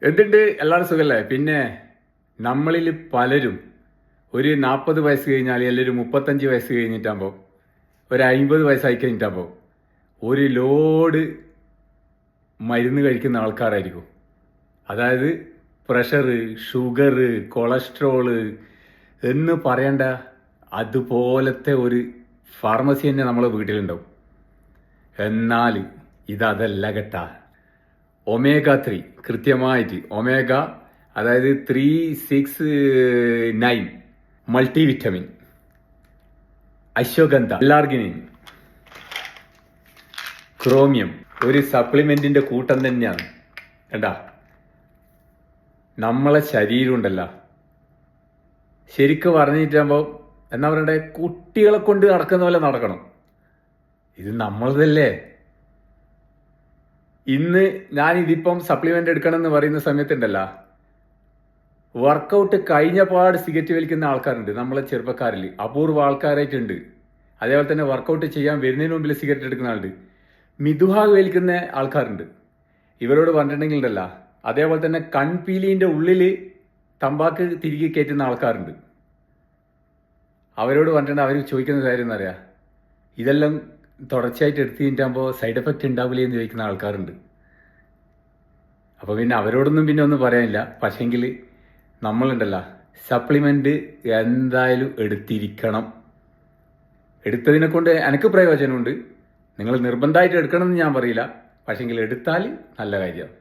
എന്തുണ്ട് എല്ലാവരും സുഖല്ലേ? പിന്നെ നമ്മളിൽ പലരും ഒരു 40 വയസ്സ് കഴിഞ്ഞാൽ അല്ലെങ്കിൽ ഒരു 35 വയസ്സ് കഴിഞ്ഞിട്ടാകുമ്പോൾ ഒരു 50 വയസ്സായി കഴിഞ്ഞിട്ടാകുമ്പോൾ ഒരു ലോഡ് മരുന്ന് കഴിക്കുന്ന ആൾക്കാരായിരിക്കും. അതായത് പ്രഷറ്, ഷുഗർ, കൊളസ്ട്രോള് എന്ന് പറയണ്ട അതുപോലത്തെ ഒരു ഫാർമസി തന്നെ നമ്മളെ വീട്ടിലുണ്ടാവും. എന്നാൽ ഇതല്ല കേട്ടാ. ഒമേഗ 3 കൃത്യമായിട്ട് ഒമേഗ, അതായത് 369 മൾട്ടി വിറ്റമിൻ, അശ്വഗന്ധ, എല്ലാർഗിനിൻ, ക്രോമിയം ഒരു സപ്ലിമെന്റിന്റെ കൂട്ടം തന്നെയാണ്. കണ്ടാ, നമ്മളെ ശരീരം ഉണ്ടല്ല, ശരിക്കും പറഞ്ഞിട്ടാകുമ്പോൾ എന്നാ പറയണ്ടേ, കുട്ടികളെ കൊണ്ട് നടക്കുന്ന പോലെ നടക്കണം. ഇത് നമ്മളതല്ലേ. ഇന്ന് ഞാനിതിപ്പം സപ്ലിമെന്റ് എടുക്കണം എന്ന് പറയുന്ന സമയത്തുണ്ടല്ല, വർക്കൗട്ട് കഴിഞ്ഞ പാട് സിഗരറ്റ് വലിക്കുന്ന ആൾക്കാരുണ്ട് നമ്മളെ ചെറുപ്പക്കാരിൽ, അപൂർവ ആൾക്കാരായിട്ടുണ്ട്. അതേപോലെ തന്നെ വർക്കൗട്ട് ചെയ്യാൻ വരുന്നതിന് മുമ്പിൽ സിഗരറ്റ് എടുക്കുന്ന ആളുണ്ട്, മിതുഹാഗ് വലിക്കുന്ന ആൾക്കാരുണ്ട്. ഇവരോട് പറഞ്ഞിട്ടുണ്ടെങ്കിൽ ഉണ്ടല്ല, അതേപോലെ തന്നെ കൺപീലിന്റെ ഉള്ളിൽ തമ്പാക്ക് തിരികെ കയറ്റുന്ന ആൾക്കാരുണ്ട്. അവരോട് പറഞ്ഞിട്ടുണ്ട്, അവർ ചോദിക്കുന്ന കാര്യം എന്താ പറയുക, ഇതെല്ലാം തുടർച്ചയായിട്ട് എടുത്തു കഴിഞ്ഞാകുമ്പോൾ സൈഡ് എഫക്റ്റ് ഉണ്ടാവില്ലേ എന്ന് ചോദിക്കുന്ന ആൾക്കാരുണ്ട്. അപ്പോൾ പിന്നെ അവരോടൊന്നും പിന്നെ ഒന്നും പറയാനില്ല. പക്ഷേങ്കിൽ നമ്മളുണ്ടല്ല, സപ്ലിമെന്റ് എന്തായാലും എടുത്തിരിക്കണം. എടുത്തതിനെ കൊണ്ട് എനിക്ക് പ്രയോജനമുണ്ട്. നിങ്ങൾ നിർബന്ധമായിട്ട് എടുക്കണം എന്ന് ഞാൻ പറയില്ല. പക്ഷേങ്കിൽ എടുത്താൽ നല്ല കാര്യമാണ്.